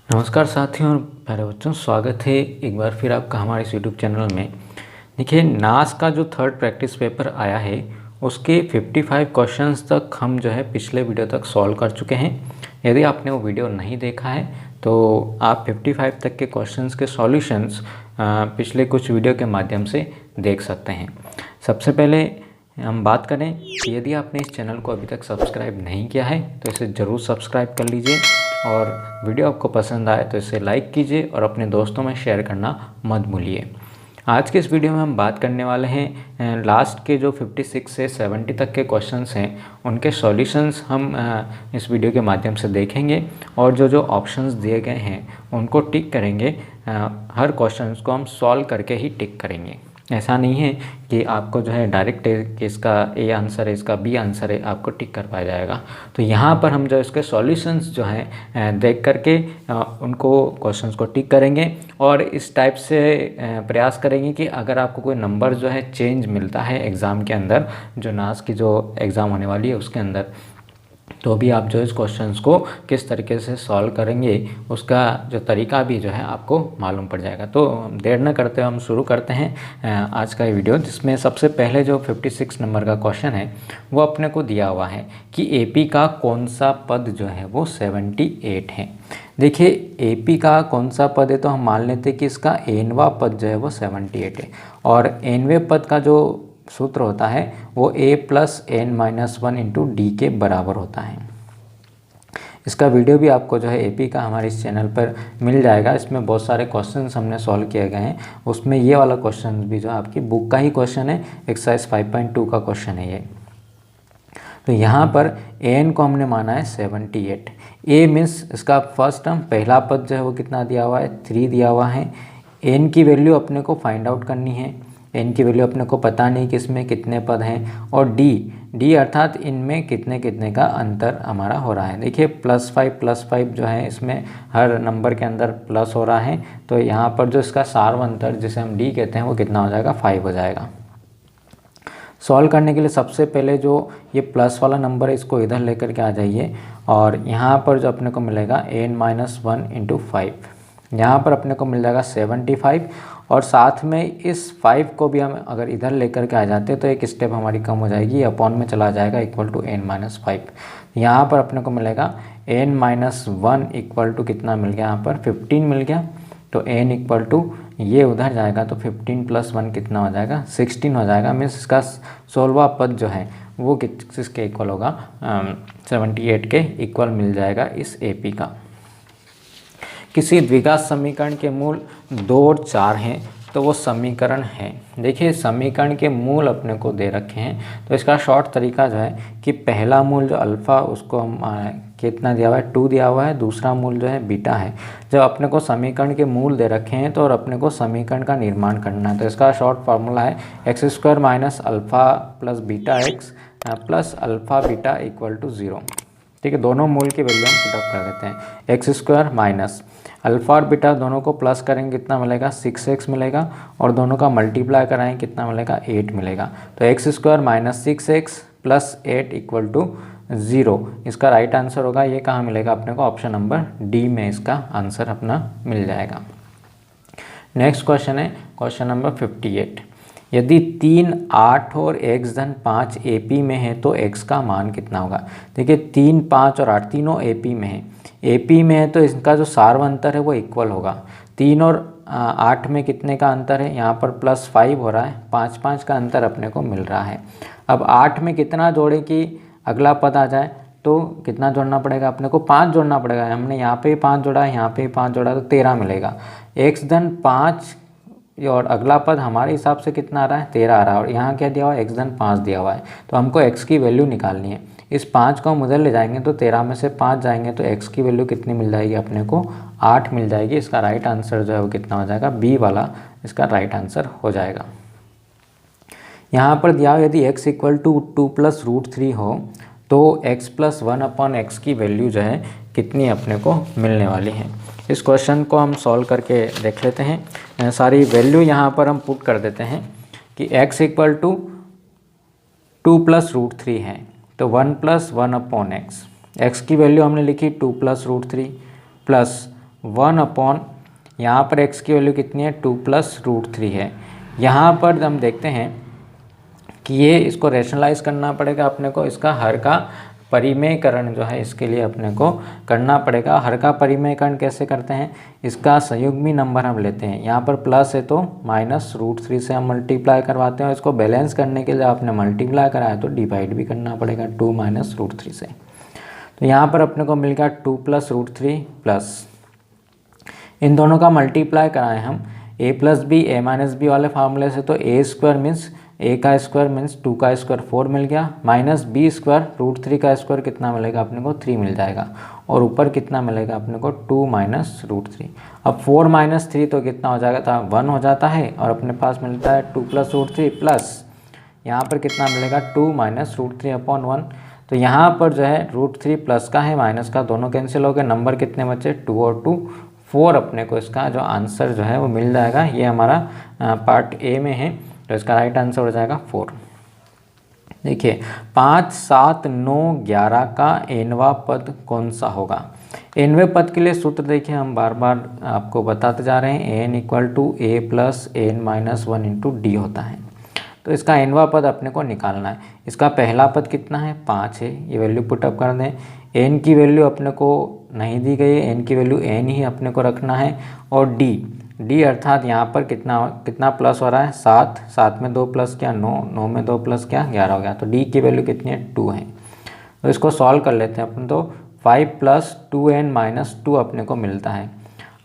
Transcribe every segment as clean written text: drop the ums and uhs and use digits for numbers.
नमस्कार साथियों और प्यारे बच्चों, स्वागत है एक बार फिर आपका हमारे इस यूट्यूब चैनल में। देखिए, नास का जो थर्ड प्रैक्टिस पेपर आया है उसके 55 क्वेश्चंस तक हम जो है पिछले वीडियो तक सॉल्व कर चुके हैं। यदि आपने वो वीडियो नहीं देखा है तो आप 55 तक के क्वेश्चंस के सॉल्यूशंस पिछले कुछ वीडियो के माध्यम से देख सकते हैं। सबसे पहले हम बात करें कि यदि आपने इस चैनल को अभी तक सब्सक्राइब नहीं किया है तो इसे ज़रूर सब्सक्राइब कर लीजिए और वीडियो आपको पसंद आए तो इसे लाइक कीजिए और अपने दोस्तों में शेयर करना मत भूलिए। आज के इस वीडियो में हम बात करने वाले हैं लास्ट के जो 56 से 70 तक के क्वेश्चंस हैं उनके सॉल्यूशंस हम इस वीडियो के माध्यम से देखेंगे और जो जो ऑप्शंस दिए गए हैं उनको टिक करेंगे। हर क्वेश्चंस को हम सॉल्व करके ही टिक करेंगे। ऐसा नहीं है कि आपको जो है डायरेक्ट कि इसका ए आंसर है, इसका बी आंसर है, आपको टिक कर पाया जाएगा। तो यहाँ पर हम जो इसके सॉल्यूशंस जो हैं देख करके उनको क्वेश्चंस को टिक करेंगे और इस टाइप से प्रयास करेंगे कि अगर आपको कोई नंबर जो है चेंज मिलता है एग्ज़ाम के अंदर, जो नास की जो एग्ज़ाम होने वाली है उसके अंदर, तो भी आप जो इस क्वेश्चंस को किस तरीके से सॉल्व करेंगे उसका जो तरीका भी जो है आपको मालूम पड़ जाएगा। तो देर न करते हुए हम शुरू करते हैं आज का ये वीडियो, जिसमें सबसे पहले जो 56 नंबर का क्वेश्चन है वो अपने को दिया हुआ है कि एपी का कौन सा पद जो है वो 78 है। देखिए, एपी का कौन सा पद है तो हम मान लेते हैं कि इसका एनवा पद जो है वो 78 है और एनवे पद का जो सूत्र होता है वो a plus N minus 1 into D के बराबर होता है। इसका वीडियो भी आपको जो है एपी का हमारे इस चैनल पर मिल जाएगा। इसमें बहुत सारे क्वेश्चंस हमने सॉल्व किए गए हैं। उसमें ये वाला क्वेश्चन भी जो आपकी बुक का ही क्वेश्चन है, एक्सरसाइज 5.2 का क्वेश्चन है ये। तो यहाँ पर एन को हमने माना है 78। ए मीन्स इसका फर्स्ट टर्म, पहला पद जो है वो कितना दिया हुआ है, 3 दिया हुआ है। एन की वैल्यू अपने को फाइंड आउट करनी है। एन की वैल्यू अपने को पता नहीं कि इसमें कितने पद हैं और डी अर्थात इनमें कितने कितने का अंतर हमारा हो रहा है। देखिए, +5 जो है इसमें हर नंबर के अंदर प्लस हो रहा है, तो यहाँ पर जो इसका सार्व अंतर जिसे हम डी कहते हैं वो कितना हो जाएगा, 5 हो जाएगा। सॉल्व करने के लिए सबसे पहले जो ये प्लस वाला नंबर है इसको इधर लेकर के आ जाइए और यहाँ पर जो अपने को मिलेगा n-1 इंटू 5, यहाँ पर अपने को मिल जाएगा 75 और साथ में इस 5 को भी हम अगर इधर लेकर के आ जाते तो एक स्टेप हमारी कम हो जाएगी, अपॉन में चला जाएगा इक्वल टू n-5। यहाँ पर अपने को मिलेगा n-1 इक्वल टू कितना मिल गया, यहाँ पर 15 मिल गया। तो n इक्वल टू ये उधर जाएगा तो 15 + 1 कितना हो जाएगा, 16 हो जाएगा। मीन्स इसका 16वां पद जो है वो किसके इक्वल होगा, 78 के इक्वल मिल जाएगा इस एपी का। किसी द्विघात समीकरण के मूल 2 और 4 हैं तो वो समीकरण है। देखिए, समीकरण के मूल अपने को दे रखे हैं तो इसका शॉर्ट तरीका जो है कि पहला मूल जो अल्फ़ा उसको हम कितना दिया हुआ है, 2 दिया हुआ है। दूसरा मूल जो है बीटा है। जब अपने को समीकरण के मूल दे रखे हैं तो और अपने को समीकरण का निर्माण करना है तो इसका शॉर्ट फार्मूला है x² minus alpha plus beta X plus alpha beta equal to 0। ठीक है, दोनों मूल की वैल्यू हम पुटअप कर देते हैं। x² माइनस अल्फ़ा और बीटा दोनों को प्लस करेंगे कितना मिलेगा, 6x मिलेगा और दोनों का मल्टीप्लाई कराएंगे कितना मिलेगा, 8 मिलेगा। तो x² minus 6x plus 8 equal to 0 इसका राइट आंसर होगा। ये कहाँ मिलेगा अपने को, ऑप्शन नंबर डी में इसका आंसर अपना मिल जाएगा। नेक्स्ट क्वेश्चन है क्वेश्चन नंबर 58। यदि 3, 8 और x-5 एपी में है तो x का मान कितना होगा। देखिए, 3, 5 और 8 तीनों एपी में है। एपी में है तो इसका जो सार्व अंतर है वो इक्वल होगा। 3 और 8 में कितने का अंतर है, यहाँ पर +5 हो रहा है, 5 का अंतर अपने को मिल रहा है। अब 8 में कितना जोड़े कि अगला पद आ जाए, तो कितना जोड़ना पड़ेगा अपने को, 5 जोड़ना पड़ेगा। हमने यहाँ पे 5 जोड़ा है, यहाँ पे 5 जोड़ा तो 13 मिलेगा। x-5 और अगला पद हमारे हिसाब से कितना आ रहा है, 13 आ रहा है और यहाँ क्या दिया हुआ है, x-5 दिया हुआ है। तो हमको x की वैल्यू निकालनी है। इस 5 को हम उधर ले जाएंगे तो 13 में से 5 जाएंगे तो x की वैल्यू कितनी मिल जाएगी अपने को, 8 मिल जाएगी। इसका राइट आंसर जो है वो कितना हो जाएगा, बी वाला इसका राइट आंसर हो जाएगा। यहाँ पर दिया हुआ यदि x इक्वल टू 2 + √3 हो तो x + 1/x की वैल्यू जो है कितनी अपने को मिलने वाली है। इस क्वेश्चन को हम सॉल्व करके देख लेते हैं। सारी वैल्यू यहाँ पर हम पुट कर देते हैं कि x इक्वल टू 2 + √3 है तो 1 + 1/x। x की वैल्यू हमने लिखी 2 + √3 प्लस 1 अपॉन यहाँ पर x की वैल्यू कितनी है 2 प्लस रूट 3 है। यहाँ पर हम देखते हैं कि ये इसको रैशनलाइज करना पड़ेगा अपने को, इसका हर का परिमेयकरण जो है इसके लिए अपने को करना पड़ेगा। हर का परिमेयकरण कैसे करते हैं, इसका संयुग्मी नंबर हम लेते हैं, यहाँ पर प्लस है तो माइनस रूट 3 से हम मल्टीप्लाई करवाते हैं, और इसको बैलेंस करने के लिए आपने मल्टीप्लाई कराया तो डिवाइड भी करना पड़ेगा 2 माइनस रूट 3 से। तो यहाँ पर अपने को मिल गया 2 प्लस रूट 3 प्लस, इन दोनों का मल्टीप्लाई कराएं हम a plus B A minus B वाले फार्मूले से, तो ए स्क्वायर मीन्स a का स्क्वायर मीन्स 2 का स्क्वायर 4 मिल गया, माइनस बी स्क्वायर रूट 3 का स्क्वायर कितना मिलेगा अपने को 3 मिल जाएगा, और ऊपर कितना मिलेगा अपने को 2 माइनस रूट 3। अब 4 माइनस 3 तो कितना हो जाएगा था 1 हो जाता है, और अपने पास मिलता है 2 प्लस रूट 3 प्लस यहाँ पर कितना मिलेगा 2 माइनस रूट 3 अपॉन 1। तो यहाँ पर जो है रूट 3 प्लस का है माइनस का, दोनों कैंसिल हो गए, नंबर कितने बचे 2 और 2 4, अपने को इसका जो आंसर जो है वो मिल जाएगा। ये हमारा पार्ट ए में है, तो इसका राइट आंसर हो जाएगा 4। देखिए 5, 7, 9, 11 का nवां पद कौन सा होगा। nवें पद के लिए सूत्र देखिए हम बार बार आपको बताते जा रहे हैं, n equal to a plus n minus 1 into D होता है। तो इसका nवां पद अपने को निकालना है। इसका पहला पद कितना है 5 है, ये वैल्यू पुटअप कर दें। n की वैल्यू अपने को नहीं दी गई है, n की वैल्यू n ही अपने को रखना है, और d अर्थात यहाँ पर कितना प्लस हो रहा है 7, 7 में 2 प्लस क्या 9, 9 में 2 प्लस क्या 11 हो गया, तो d की वैल्यू कितनी है 2 है। तो इसको सॉल्व कर लेते हैं अपन, तो 5 प्लस 2n माइनस 2 अपने को मिलता है।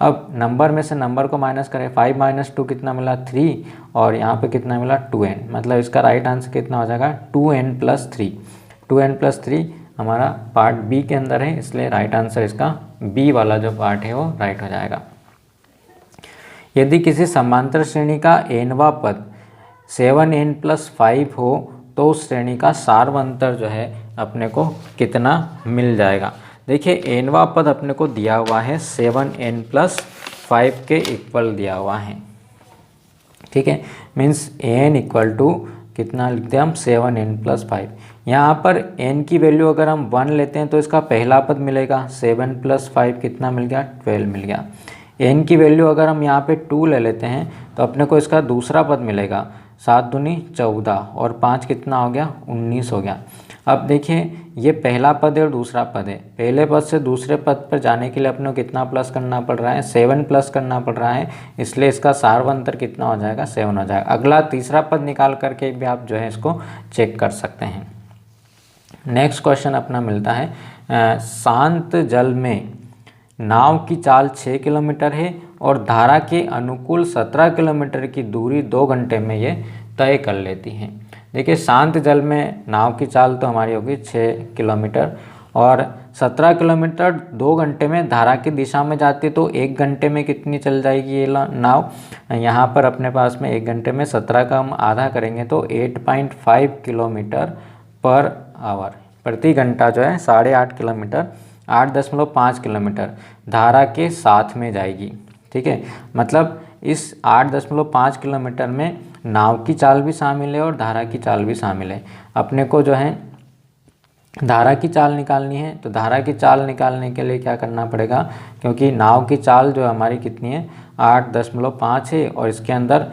अब नंबर में से नंबर को माइनस करें, 5 माइनस 2 कितना मिला 3, और यहाँ पे कितना मिला 2n, मतलब इसका राइट आंसर कितना हो जाएगा 2n प्लस 3। 2n प्लस 3 हमारा पार्ट बी के अंदर है, इसलिए राइट आंसर इसका बी वाला जो पार्ट है वो राइट हो जाएगा। यदि किसी समांतर श्रेणी का nवां पद 7n प्लस 5 हो तो उस श्रेणी का सार्वंतर जो है अपने को कितना मिल जाएगा। देखिए nवां पद अपने को दिया हुआ है 7n प्लस 5 के इक्वल दिया हुआ है, ठीक है, मीन्स n इक्वल टू कितना लिखते हैं हम 7n प्लस 5। यहाँ पर n की वैल्यू अगर हम 1 लेते हैं तो इसका पहला पद मिलेगा, 7 प्लस 5 कितना मिल गया 12 मिल गया। n की वैल्यू अगर हम यहाँ पे 2 ले लेते हैं तो अपने को इसका दूसरा पद मिलेगा, 7 दूनी 14 और 5 कितना हो गया 19 हो गया। अब देखिए ये पहला पद है और दूसरा पद है, पहले पद से दूसरे पद पर जाने के लिए अपने को कितना प्लस करना पड़ रहा है 7 प्लस करना पड़ रहा है, इसलिए इसका सार्वंतर कितना हो जाएगा 7 हो जाएगा। अगला तीसरा पद निकाल करके भी आप जो है इसको चेक कर सकते हैं। नेक्स्ट क्वेश्चन अपना मिलता है, शांत जल में नाव की चाल 6 किलोमीटर है और धारा के अनुकूल 17 किलोमीटर की दूरी 2 घंटे में ये तय कर लेती है। देखिए शांत जल में नाव की चाल तो हमारी होगी 6 किलोमीटर, और 17 किलोमीटर 2 घंटे में धारा की दिशा में जाती है, तो 1 घंटे में कितनी चल जाएगी ये नाव। यहाँ पर अपने पास में 1 घंटे में 17 का हम आधा करेंगे तो 8.5 किलोमीटर पर आवर, प्रति घंटा जो है 8.5 किलोमीटर 8.5 किलोमीटर धारा के साथ में जाएगी, ठीक है। मतलब इस 8.5 किलोमीटर में नाव की चाल भी शामिल है और धारा की चाल भी शामिल है। अपने को जो है धारा की चाल निकालनी है, तो धारा की चाल निकालने के लिए क्या करना पड़ेगा, क्योंकि नाव की चाल जो हमारी कितनी है 8.5 है, और इसके अंदर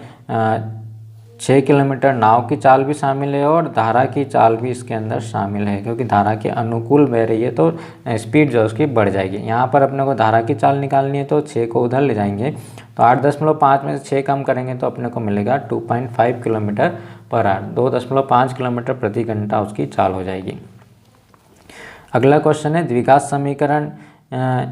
6 किलोमीटर नाव की चाल भी शामिल है और धारा की चाल भी इसके अंदर शामिल है, क्योंकि धारा के अनुकूल बह रही है तो स्पीड जो उसकी बढ़ जाएगी। यहाँ पर अपने को धारा की चाल निकालनी है तो 6 को उधर ले जाएंगे, तो 8.5 में से 6 कम करेंगे तो अपने को मिलेगा 2.5 किलोमीटर पर आवर, 2.5 किलोमीटर प्रति घंटा उसकी चाल हो जाएगी। अगला क्वेश्चन है द्विघात समीकरण,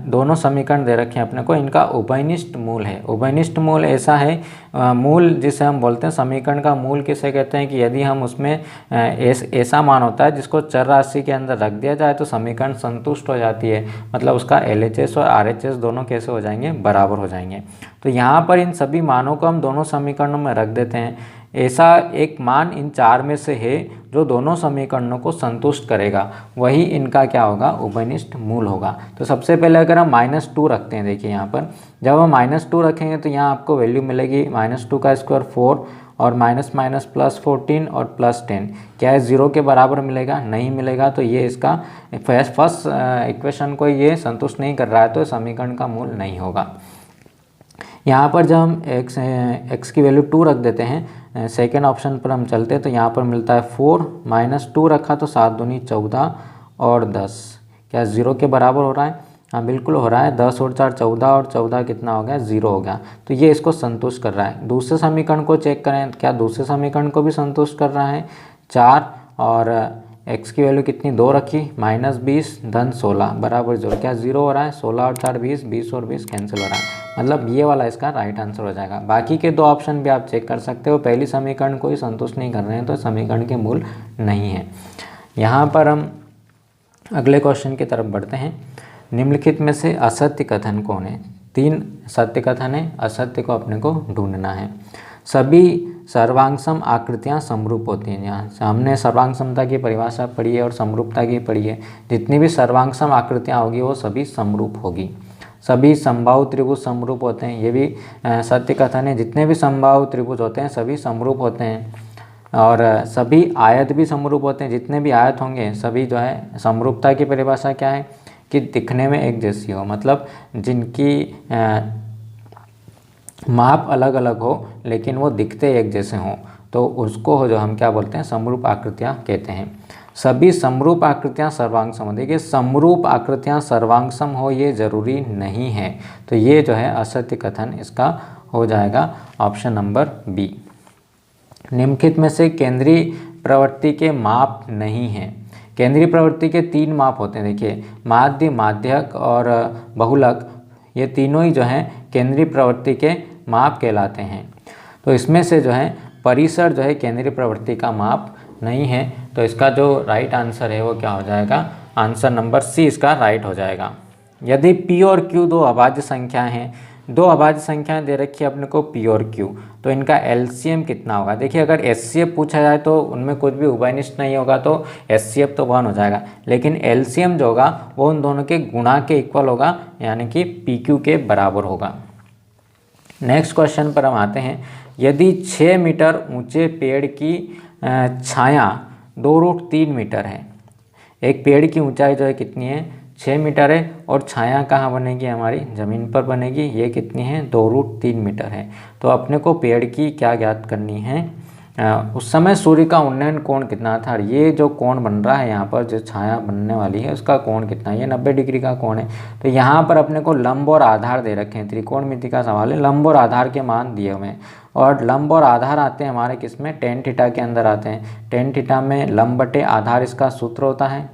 दोनों समीकरण दे रखे हैं अपने को, इनका उभयनिष्ठ मूल है। उभयनिष्ठ मूल ऐसा है मूल जिसे हम बोलते हैं, समीकरण का मूल किसे कहते हैं कि यदि हम उसमें ऐसा मान होता है जिसको चर राशि के अंदर रख दिया जाए तो समीकरण संतुष्ट हो जाती है, मतलब उसका LHS और RHS दोनों कैसे हो जाएंगे बराबर हो जाएंगे। तो यहाँ पर इन सभी मानों को हम दोनों समीकरणों में रख देते हैं। ऐसा एक मान इन 4 में से है जो दोनों समीकरणों को संतुष्ट करेगा, वही इनका क्या होगा उभयनिष्ठ मूल होगा। तो सबसे पहले अगर हम -2 रखते हैं, देखिए यहाँ पर जब हम -2 रखेंगे तो यहाँ आपको वैल्यू मिलेगी -2 का स्क्वायर 4 और माइनस माइनस प्लस 14 और प्लस 10, क्या है 0 के बराबर मिलेगा? नहीं मिलेगा। तो ये इसका फर्स्ट इक्वेशन को ये संतुष्ट नहीं कर रहा है, तो समीकरण का मूल नहीं होगा। यहाँ पर जब हम x की वैल्यू 2 रख देते हैं, सेकेंड ऑप्शन पर हम चलते हैं तो यहाँ पर मिलता है 4 माइनस 2 रखा तो 7 दूनी 14 और 10, क्या 0 के बराबर हो रहा है? हाँ बिल्कुल हो रहा है। 10 और 4 14 और 14 कितना हो गया? 0 हो गया। तो ये इसको संतुष्ट कर रहा है। दूसरे समीकरण को चेक करें, क्या दूसरे समीकरण को भी संतुष्ट कर रहा है? 4 और x की वैल्यू कितनी 2 रखी, माइनस 20 धन 16 बराबर 0, क्या 0 हो रहा है? 16 और 4 20, 20 और 20 कैंसिल हो रहा है, मतलब ये वाला इसका राइट आंसर हो जाएगा। बाकी के 2 ऑप्शन भी आप चेक कर सकते हो, पहली समीकरण को ही संतुष्ट नहीं कर रहे हैं तो समीकरण के मूल नहीं है। यहाँ पर हम अगले क्वेश्चन की तरफ बढ़ते हैं। निम्नलिखित में से असत्य कथन कौन है? 3 सत्य कथन है, असत्य को अपने को ढूंढना है। सभी सर्वांगसम आकृतियाँ समरूप होती हैं। यहाँ हमने सर्वांगसमता की परिभाषा पढ़ी है और समरूपता की पढ़ी है। जितनी भी सर्वांगसम आकृतियाँ होगी वो सभी समरूप होगी। सभी समबाहु त्रिभुज समरूप होते हैं, ये भी सत्य कथन है। जितने भी समबाहु त्रिभुज होते हैं सभी समरूप होते हैं, और सभी आयत भी समरूप होते हैं। जितने भी आयत होंगे सभी जो है, समरूपता की परिभाषा क्या है कि दिखने में एक जैसी हो, मतलब जिनकी माप अलग अलग हो लेकिन वो दिखते एक जैसे हों, तो उसको जो हम क्या बोलते हैं? समरूप आकृतियाँ कहते हैं। सभी समरूप आकृतियाँ सर्वांगसम हो, देखिए समरूप आकृतियाँ सर्वांगसम हो ये जरूरी नहीं है, तो ये जो है असत्य कथन इसका हो जाएगा ऑप्शन नंबर बी। निम्नलिखित में से केंद्रीय प्रवृत्ति के माप नहीं है। केंद्रीय प्रवृत्ति के 3 माप होते हैं, देखिए माध्य, माध्यक और बहुलक, ये तीनों ही जो हैं केंद्रीय प्रवृत्ति के माप कहलाते हैं। तो इसमें से जो है परिसर जो है केंद्रीय प्रवृत्ति का माप नहीं है, तो इसका जो राइट आंसर है वो क्या हो जाएगा? आंसर नंबर सी इसका राइट हो जाएगा। यदि p और q 2 अभाज्य संख्याएं हैं, 2 अभाज्य संख्याएं दे रखी है अपने को p और q, तो इनका LCM कितना होगा? देखिए अगर HCF पूछा जाए तो उनमें कुछ भी उभयनिष्ठ नहीं होगा, तो HCF तो 1 हो जाएगा, लेकिन LCM जो होगा वो उन दोनों के गुणा के इक्वल होगा, यानी कि PQ के बराबर होगा। नेक्स्ट क्वेश्चन पर हम आते हैं। यदि 6 मीटर ऊंचे पेड़ की छाया 2√3 मीटर है, एक पेड़ की ऊंचाई जो है कितनी है? 6 मीटर है, और छाया कहाँ बनेगी? हमारी ज़मीन पर बनेगी, ये कितनी है? 2√3 मीटर है। तो अपने को पेड़ की क्या ज्ञात करनी है? उस समय सूर्य का उन्नयन कोण कितना था? ये जो कोण बन रहा है यहाँ पर, जो छाया बनने वाली है उसका कोण कितना है? ये 90 डिग्री का कोण है। तो यहाँ पर अपने को लंब और आधार दे रखे हैं, त्रिकोणमिति का सवाल है, लंब और आधार के मान दिए हुए हैं, और लंब और आधार आते हैं हमारे किस में? टेन थीटा के अंदर आते हैं। टेन थीटा में लंब बटे आधार इसका सूत्र होता है।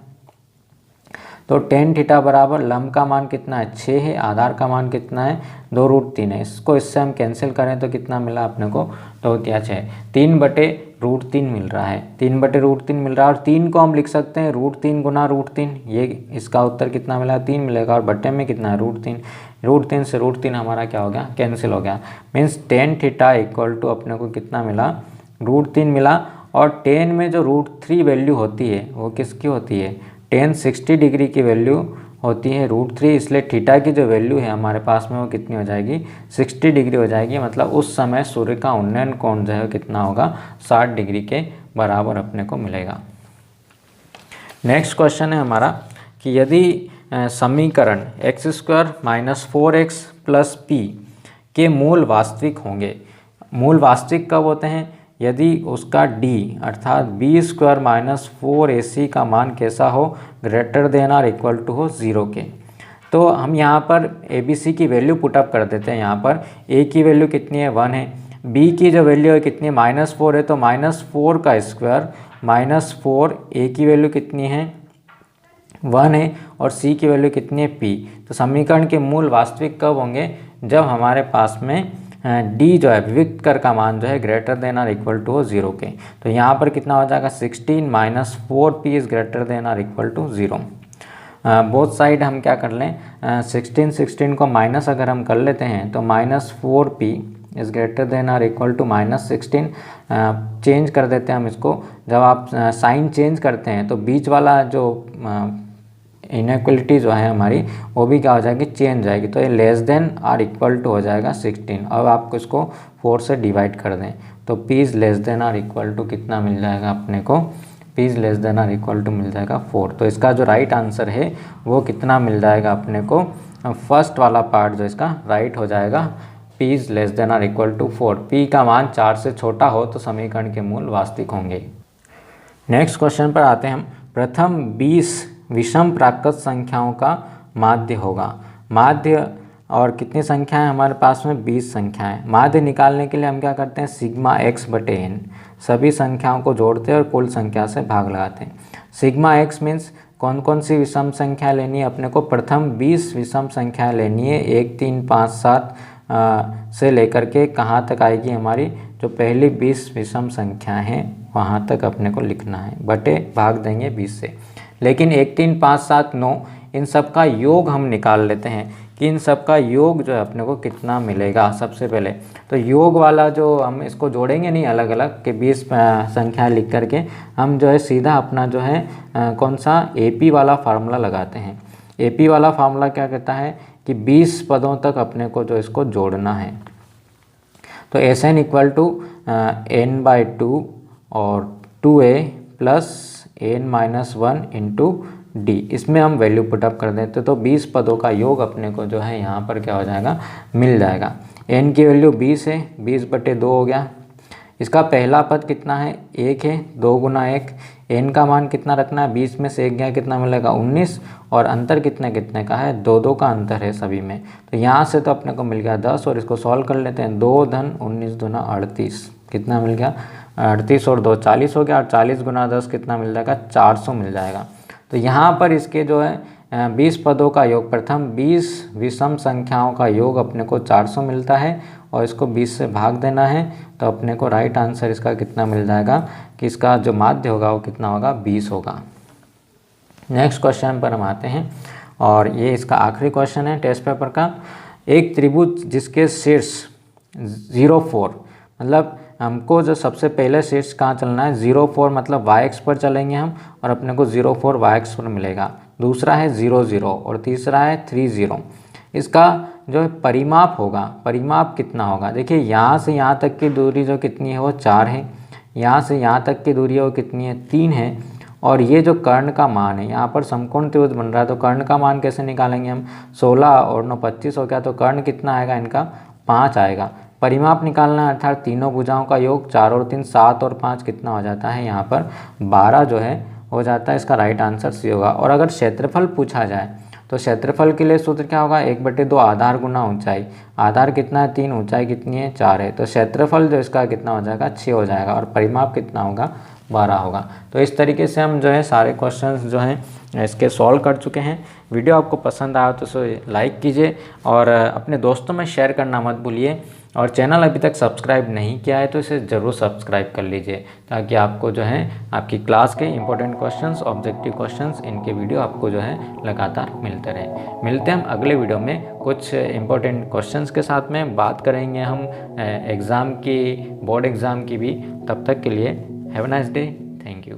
तो टेन थीटा बराबर लंब का मान कितना है? 6 है, आधार का मान कितना है? 2√3 है। इसको इससे हम कैंसिल करें तो कितना मिला अपने को? तो क्या 6, 3/√3 मिल रहा है, 3/√3 मिल रहा है, और 3 को हम लिख सकते हैं √3 गुना √3, ये इसका उत्तर कितना मिला? 3 मिलेगा, और बटे में कितना है? √3, √3 से √3 हमारा क्या हो गया? कैंसिल हो गया। Means tan theta equal to अपने को कितना मिला? √3 मिला। और 10 में जो √3 वैल्यू होती है वो किसकी होती है? 10 60 डिग्री की वैल्यू होती है √3, इसलिए थीटा की जो वैल्यू है हमारे पास में वो कितनी हो जाएगी? 60 डिग्री हो जाएगी। मतलब उस समय सूर्य का उन्नयन कोण जो है कितना होगा? 60 डिग्री के बराबर अपने को मिलेगा। नेक्स्ट क्वेश्चन है हमारा कि यदि समीकरण x² - 4x + p के मूल वास्तविक होंगे, मूल वास्तविक कब होते हैं? यदि उसका d अर्थात b² - 4ac का मान कैसा हो? ग्रेटर देन और इक्वल टू हो 0 के। तो हम यहाँ पर ABC की वैल्यू पुटअप कर देते हैं। यहाँ पर a की वैल्यू कितनी है? 1 है, b की जो वैल्यू है कितनी है? -4 है, तो -4 का स्क्वायर -4, a की वैल्यू कितनी है? 1 है, और c की वैल्यू कितनी है? p। तो समीकरण के मूल वास्तविक कब होंगे? जब हमारे पास में d जो है विविक्त कर का मान जो है ग्रेटर देन और इक्वल टू हो 0 के। तो यहाँ पर कितना हो जाएगा? 16 - 4p इज़ ग्रेटर देन और इक्वल टू 0। बोथ साइड हम क्या कर लें? 16 को माइनस अगर हम कर लेते हैं तो -4p इज़ ग्रेटर देन और इक्वल टू -16। चेंज कर देते हैं हम इसको। जब आप साइन चेंज करते हैं तो बीच वाला जो इनइक्वलिटी जो है हमारी वो भी क्या हो जाएगी? चेंज जाएगी। तो ये लेस देन और इक्वल टू हो जाएगा 16। अब आपको इसको 4 से डिवाइड कर दें तो p is less than or equal to कितना मिल जाएगा अपने को, p is less than or equal to मिल जाएगा 4। तो इसका जो राइट आंसर है वो कितना मिल जाएगा अपने को, फर्स्ट वाला पार्ट जो इसका राइट हो जाएगा, p is less than or equal to 4। p का मान 4 से छोटा हो तो समीकरण के मूल वास्तविक होंगे। नेक्स्ट क्वेश्चन पर आते हैं हम। प्रथम 20 विषम प्राकृत संख्याओं का माध्य होगा। माध्य और कितनी संख्याएं हमारे पास में, 20 संख्याएं। माध्य निकालने के लिए हम क्या करते हैं, सिग्मा x बटे n, सभी संख्याओं को जोड़ते हैं और कुल संख्या से भाग लगाते हैं। सिग्मा x मीन्स कौन कौन सी विषम संख्या लेनी है अपने को, प्रथम 20 विषम संख्या लेनी है, 1 3 5 7 से लेकर के कहाँ तक आएगी हमारी, जो पहली 20 विषम संख्याएं हैं वहाँ तक अपने को लिखना है, बटे भाग देंगे 20 से। लेकिन 1 3 5 7 9 इन सब का योग हम निकाल लेते हैं कि इन सब का योग जो है अपने को कितना मिलेगा। सबसे पहले तो योग वाला जो हम इसको जोड़ेंगे नहीं अलग अलग कि 20 संख्या लिख करके, हम जो है सीधा अपना जो है कौन सा AP वाला फार्मूला लगाते हैं। AP वाला फार्मूला क्या कहता है कि 20 पदों तक अपने को जो इसको जोड़ना है। तो SN इक्वल टू n/2 और 2a plus n-1 into D, इसमें हम वैल्यू पुटअप कर देते तो 20 पदों का योग अपने को जो है यहाँ पर क्या हो जाएगा, मिल जाएगा। n की वैल्यू 20 है, 20 बटे 2 हो गया। इसका पहला पद कितना है, 1 है, 2 गुना 1। n का मान कितना रखना है, 20 में से 1 गया कितना मिलेगा, 19। और अंतर कितने कितने का है, 2 2 का अंतर है सभी में। तो यहाँ से तो अपने को मिल गया 10 और इसको सॉल्व कर लेते हैं। 2 धन 19 दूना 38, कितना मिल गया 38 और 2 40 हो गया। और 40 गुना 10 कितना मिल जाएगा, 400 मिल जाएगा। तो यहाँ पर इसके जो है 20 पदों का योग, प्रथम 20 विषम संख्याओं का योग अपने को 400 मिलता है और इसको 20 से भाग देना है। तो अपने को राइट आंसर इसका कितना मिल जाएगा कि इसका जो माध्य होगा वो कितना होगा, 20 होगा। नेक्स्ट क्वेश्चन पर हम आते हैं और ये इसका आखिरी क्वेश्चन है टेस्ट पेपर का। एक त्रिभुज जिसके शीर्ष 0 4, मतलब हमको जो सबसे पहले शीर्ष कहाँ चलना है, 0 4 मतलब y-अक्ष पर चलेंगे हम और अपने को 0 4 y-अक्ष पर मिलेगा। दूसरा है 0 0 और तीसरा है 3 0। इसका जो परिमाप होगा, परिमाप कितना होगा, देखिए यहाँ से यहाँ तक की दूरी जो कितनी है वो 4 है, यहाँ से यहाँ तक की दूरी है वो कितनी है, 3 है। और ये जो कर्ण का मान है, यहाँ पर समकोण त्रिभुज बन रहा है तो कर्ण का मान कैसे निकालेंगे हम, 16 और 9 25 हो गया, तो कर्ण कितना आएगा इनका, 5 आएगा। परिमाप निकालना है अर्थात तीनों भुजाओं का योग, 4 और 3 7 और 5 कितना हो जाता है, यहाँ पर 12 जो है हो जाता है। इसका राइट आंसर सी होगा। और अगर क्षेत्रफल पूछा जाए तो क्षेत्रफल के लिए सूत्र क्या होगा, 1/2 आधार गुना ऊंचाई। आधार कितना है 3, ऊंचाई कितनी है 4 है, तो क्षेत्रफल जो इसका कितना हो जाएगा, 6 हो जाएगा। और परिमाप कितना होगा, 12 होगा। तो इस तरीके से हम जो है सारे क्वेश्चंस जो हैं इसके सॉल्व कर चुके हैं। वीडियो आपको पसंद आया तो इसे लाइक कीजिए और अपने दोस्तों में शेयर करना मत भूलिए। और चैनल अभी तक सब्सक्राइब नहीं किया है तो इसे ज़रूर सब्सक्राइब कर लीजिए, ताकि आपको जो है आपकी क्लास के इंपॉर्टेंट क्वेश्चंस, ऑब्जेक्टिव क्वेश्चंस, इनके वीडियो आपको जो है लगातार मिलते रहे। मिलते हैं हम अगले वीडियो में कुछ इंपॉर्टेंट क्वेश्चंस के साथ में, बात करेंगे हम एग्ज़ाम की, बोर्ड एग्ज़ाम की भी। तब तक के लिए have a nice day, thank you.